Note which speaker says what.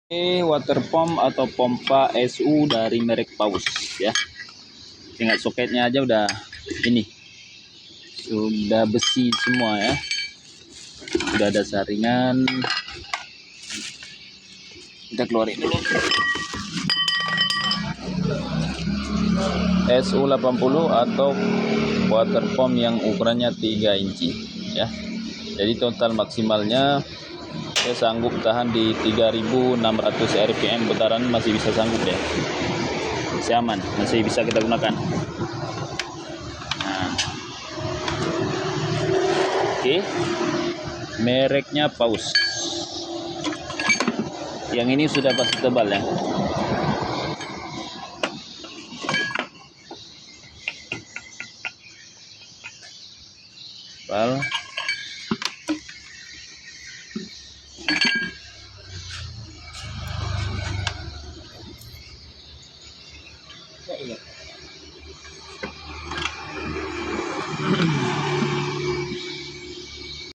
Speaker 1: Water pump atau pompa SU dari merek Paus ya. Tinggal soketnya aja udah ini. Sudah besi semua ya. Sudah ada saringan. Kita keluarin dulu. SU 80 atau water pump yang ukurannya 3 inci ya. Jadi total maksimalnya saya sanggup tahan di 3600 rpm putaran, masih bisa sanggup ya, masih aman, masih bisa kita gunakan. Nah, oke. Mereknya Paus. Yang ini sudah pasti tebal ya. Tebal.